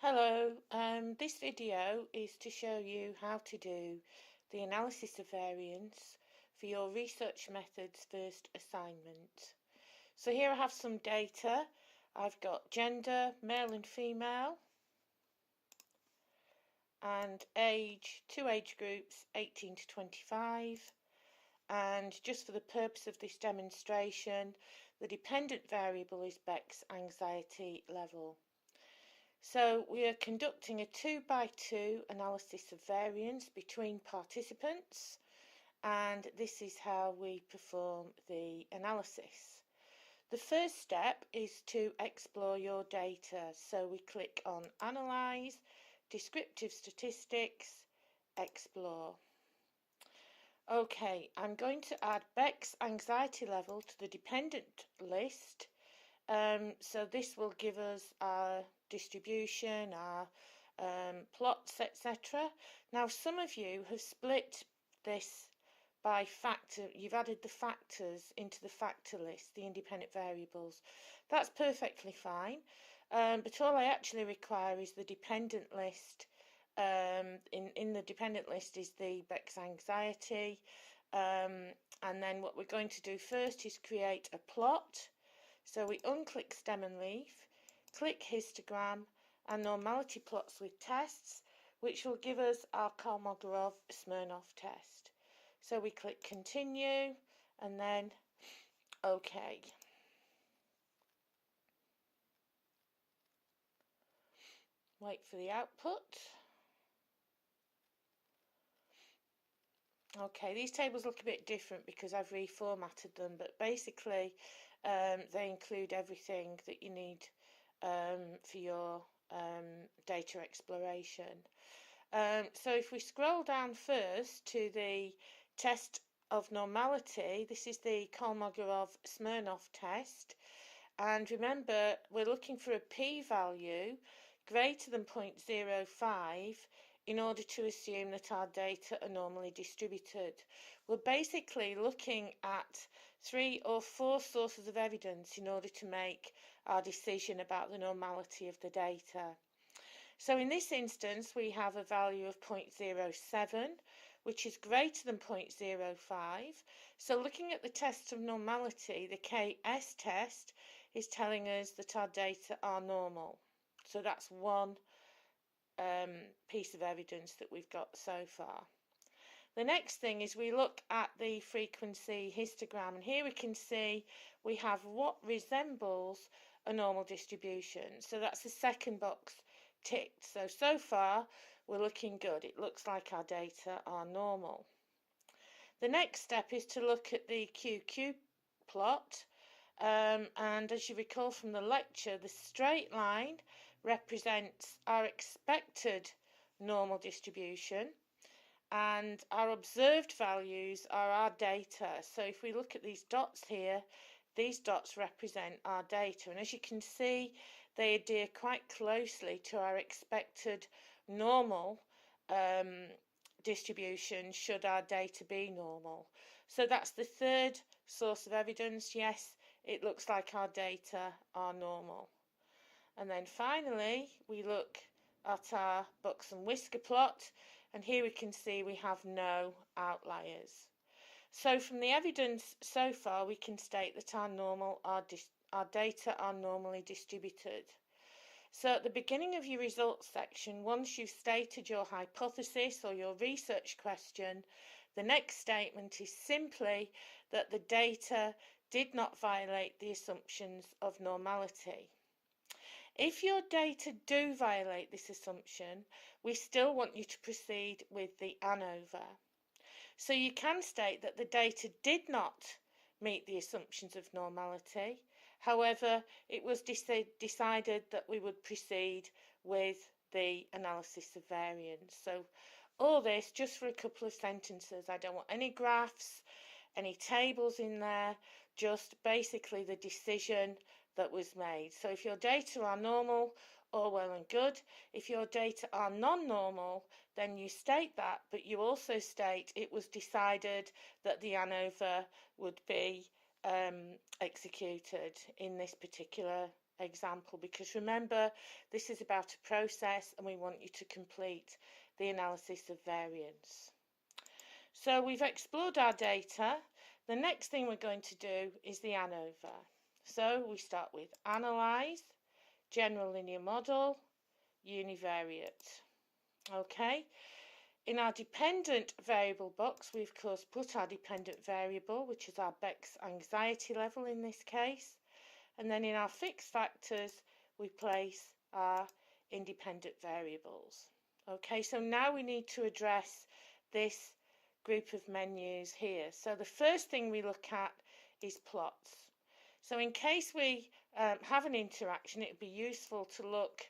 Hello, this video is to show you how to do the analysis of variance for your research methods first assignment. So here I have some data. I've got gender, male and female, and age, two age groups, 18 to 25. And just for the purpose of this demonstration, the dependent variable is Beck's anxiety level. So we are conducting a 2 by 2 analysis of variance between participants, and this is how we perform the analysis. The first step is to explore your data. So we click on Analyze, Descriptive Statistics, Explore. Okay, I'm going to add Beck's anxiety level to the dependent list. So this will give us our distribution, our plots, etc. Now some of you have split this by factor. You've added the factors into the factor list, the independent variables. That's perfectly fine, but all I actually require is the dependent list. In the dependent list is the Beck's anxiety, and then what we're going to do first is create a plot. So we unclick stem and leaf, click histogram and normality plots with tests, which will give us our Kolmogorov-Smirnov test. So we click continue and then OK. Wait for the output. Okay, these tables look a bit different because I've reformatted them, but basically they include everything that you need for your data exploration. So if we scroll down first to the test of normality, this is the Kolmogorov-Smirnov test, and remember we're looking for a p-value greater than 0.05 in order to assume that our data are normally distributed. We're basically looking at 3 or 4 sources of evidence in order to make our decision about the normality of the data. So in this instance we have a value of 0.07, which is greater than 0.05. So looking at the test of normality, the KS test is telling us that our data are normal. So that's one piece of evidence that we've got so far. The next thing is we look at the frequency histogram, and here we can see we have what resembles a normal distribution. So that's the second box ticked. So far we're looking good. It looks like our data are normal. The next step is to look at the QQ plot. And as you recall from the lecture, the straight line represents our expected normal distribution and our observed values are our data. So if we look at these dots here, these dots represent our data, and as you can see they adhere quite closely to our expected normal distribution should our data be normal. So that's the third source of evidence. Yes, it looks like our data are normal. And then finally we look at our bucks and whisker plot, and here we can see we have no outliers. So from the evidence so far we can state that our data are normally distributed. So at the beginning of your results section, once you've stated your hypothesis or your research question, the next statement is simply that the data did not violate the assumptions of normality. If your data do violate this assumption, we still want you to proceed with the ANOVA. So you can state that the data did not meet the assumptions of normality. However, it was decided that we would proceed with the analysis of variance. So all this just for a couple of sentences. I don't want any graphs, any tables in there, just basically the decision that was made. So if your data are normal, all well and good. If your data are non-normal, then you state that, but you also state it was decided that the ANOVA would be executed in this particular example, because remember, this is about a process and we want you to complete the analysis of variance. So we've explored our data. The next thing we're going to do is the ANOVA. So we start with analyze, general linear model, univariate. Okay. In our dependent variable box, we of course put our dependent variable, which is our Beck's anxiety level in this case. And then in our fixed factors, we place our independent variables. Okay, so now we need to address this group of menus here. So the first thing we look at is plots. So in case we have an interaction, it would be useful to look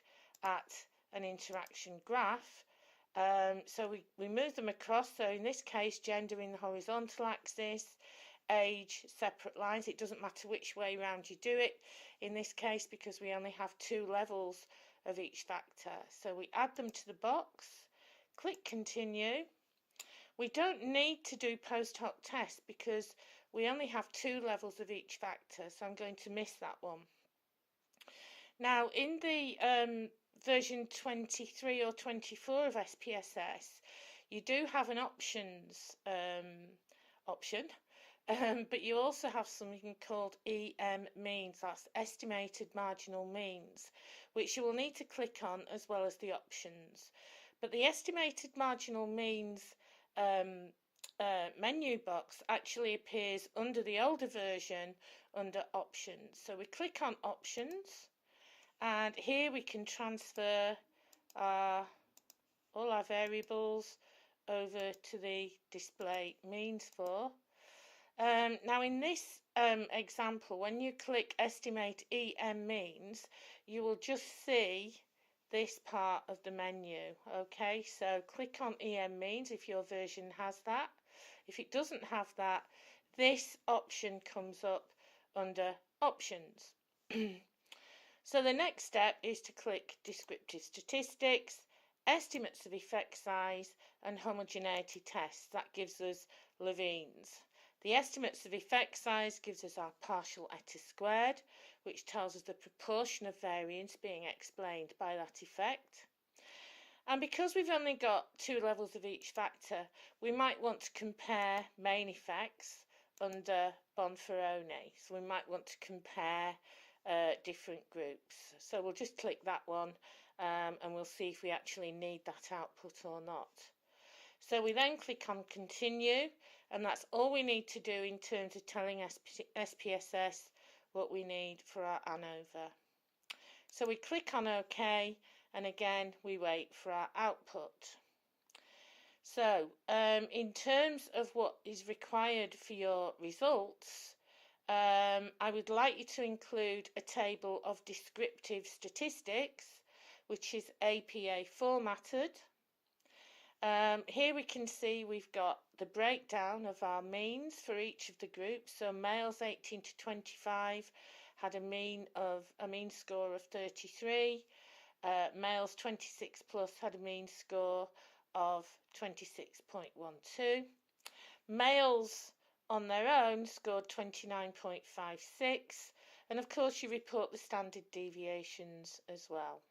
at an interaction graph. So we move them across. So in this case, gender in the horizontal axis, age separate lines. It doesn't matter which way around you do it in this case, because we only have 2 levels of each factor. So we add them to the box, click continue. We don't need to do post hoc tests because we only have 2 levels of each factor, so I'm going to miss that one. Now in the version 23 or 24 of SPSS, you do have an options option, but you also have something called EM means, that's estimated marginal means, which you will need to click on as well as the options. But the estimated marginal means menu box actually appears under the older version under options. So we click on options, and here we can transfer all our variables over to the display means for. Now in this example, when you click estimate EM means, you will just see this part of the menu. Okay, so click on EM means if your version has that. If it doesn't have that, this option comes up under options. So the next step is to click descriptive statistics, estimates of effect size, and homogeneity tests. That gives us Levene's. The estimates of effect size gives us our partial eta squared, which tells us the proportion of variance being explained by that effect. And because we've only got 2 levels of each factor, we might want to compare main effects under Bonferroni. So we might want to compare different groups. So we'll just click that one and we'll see if we actually need that output or not. So we then click on continue, and that's all we need to do in terms of telling SPSS what we need for our ANOVA. So we click on OK, and again we wait for our output. So in terms of what is required for your results, I would like you to include a table of descriptive statistics, which is APA formatted. Here we can see we've got the breakdown of our means for each of the groups. So males 18 to 25 had a mean score of 33. Males 26 plus had a mean score of 26.12. Males on their own scored 29.56, and of course you report the standard deviations as well.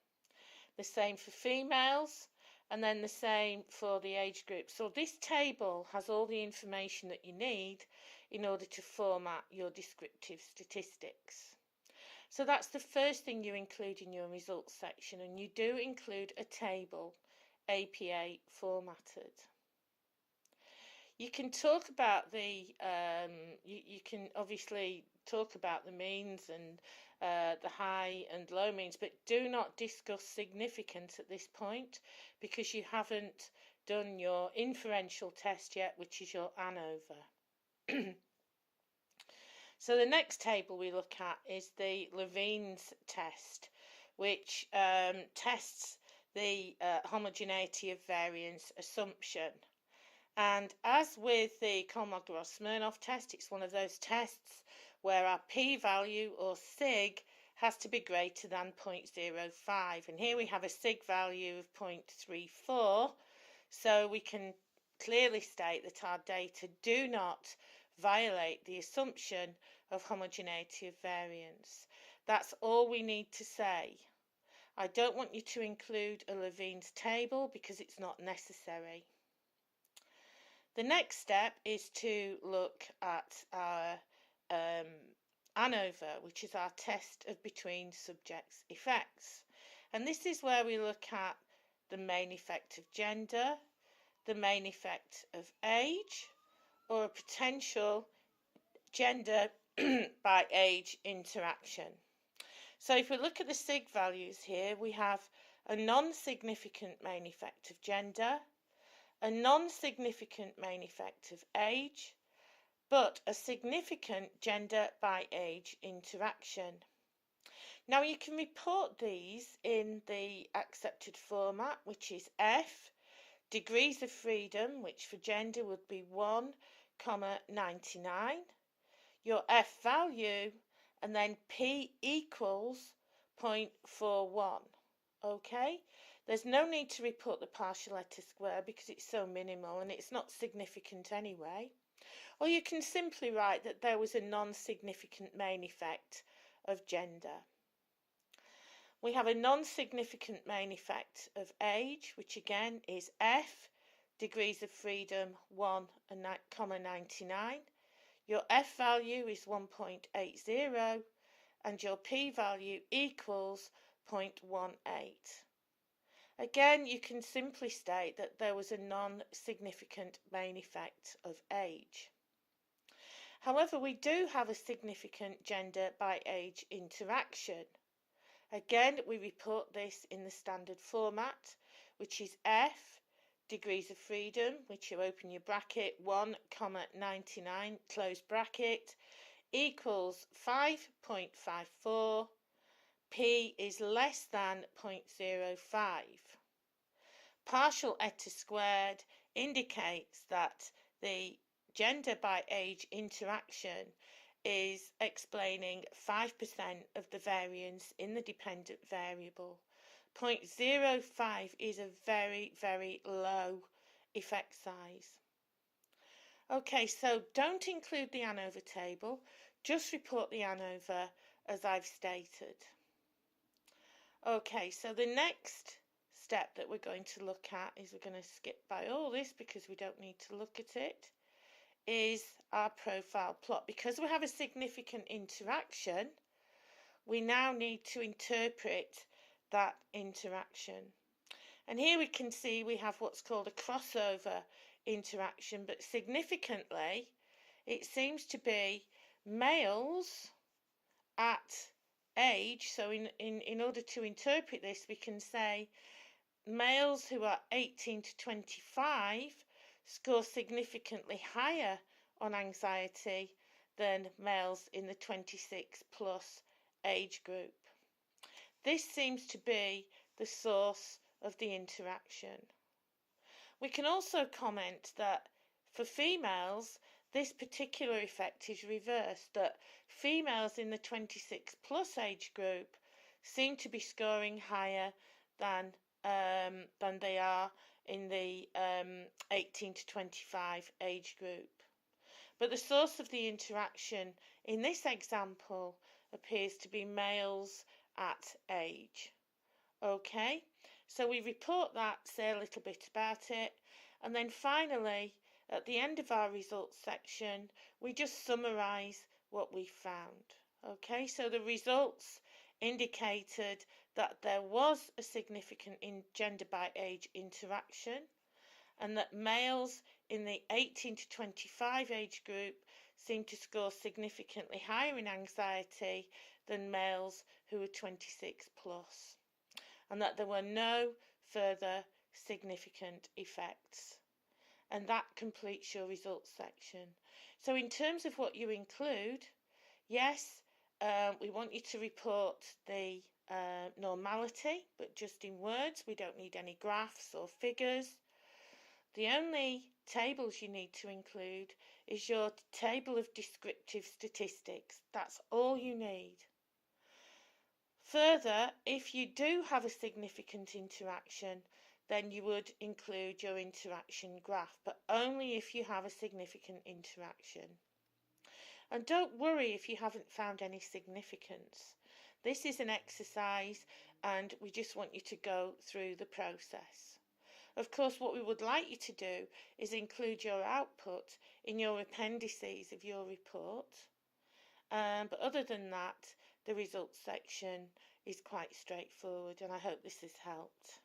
The same for females, and then the same for the age group. So this table has all the information that you need in order to format your descriptive statistics. So that's the first thing you include in your results section, and you do include a table, APA formatted. You can talk about the, you can obviously talk about the means and the high and low means, but do not discuss significance at this point because you haven't done your inferential test yet, which is your ANOVA. So the next table we look at is the Levene's test, which tests the homogeneity of variance assumption. And as with the Kolmogorov-Smirnov test, it's one of those tests where our p-value or sig has to be greater than 0.05. And here we have a sig value of 0.34, so we can clearly state that our data do not violate the assumption of homogeneity of variance. That's all we need to say. I don't want you to include a Levene's table because it's not necessary. The next step is to look at our ANOVA, which is our test of between subjects effects. And this is where we look at the main effect of gender, the main effect of age, or a potential gender by age interaction. So if we look at the sig values here, we have a non-significant main effect of gender, a non-significant main effect of age, but a significant gender by age interaction. Now you can report these in the accepted format, which is F, degrees of freedom, which for gender would be 1,99, your F value, and then P equals 0.41. Okay, there's no need to report the partial letter square because it's so minimal and it's not significant anyway. Or you can simply write that there was a non-significant main effect of gender. We have a non-significant main effect of age, which again is F, degrees of freedom 1,99. Your F value is 1.80 and your P value equals 0.18. Again, you can simply state that there was a non-significant main effect of age. However, we do have a significant gender by age interaction. Again, we report this in the standard format, which is F, degrees of freedom, which you open your bracket, 1,99, close bracket, equals 5.54. P is less than 0.05. Partial eta squared indicates that the gender by age interaction is explaining 5% of the variance in the dependent variable. 0.05 is a very, very low effect size. Okay, so don't include the ANOVA table, just report the ANOVA as I've stated. Okay, so the next step that we're going to look at is, we're going to skip by all this because we don't need to look at it, is our profile plot. Because we have a significant interaction, we now need to interpret that interaction. And here we can see we have what's called a crossover interaction, but significantly it seems to be males at age. So in order to interpret this, we can say males who are 18 to 25 score significantly higher on anxiety than males in the 26 plus age group. This seems to be the source of the interaction. We can also comment that for females, this particular effect is reversed, that females in the 26 plus age group seem to be scoring higher than they are in the 18 to 25 age group. But the source of the interaction in this example appears to be males at age. Okay, so we report that, say a little bit about it, and then finally at the end of our results section we just summarise what we found. Okay, so the results indicated that there was a significant gender by age interaction, and that males in the 18 to 25 age group seemed to score significantly higher in anxiety than males who were 26 plus, and that there were no further significant effects. And that completes your results section. So in terms of what you include, yes, we want you to report the normality, but just in words. We don't need any graphs or figures. The only tables you need to include is your table of descriptive statistics. That's all you need. Further, if you do have a significant interaction, then you would include your interaction graph, but only if you have a significant interaction. And don't worry if you haven't found any significance. This is an exercise and we just want you to go through the process. Of course, what we would like you to do is include your output in your appendices of your report. But other than that, the results section is quite straightforward, and I hope this has helped.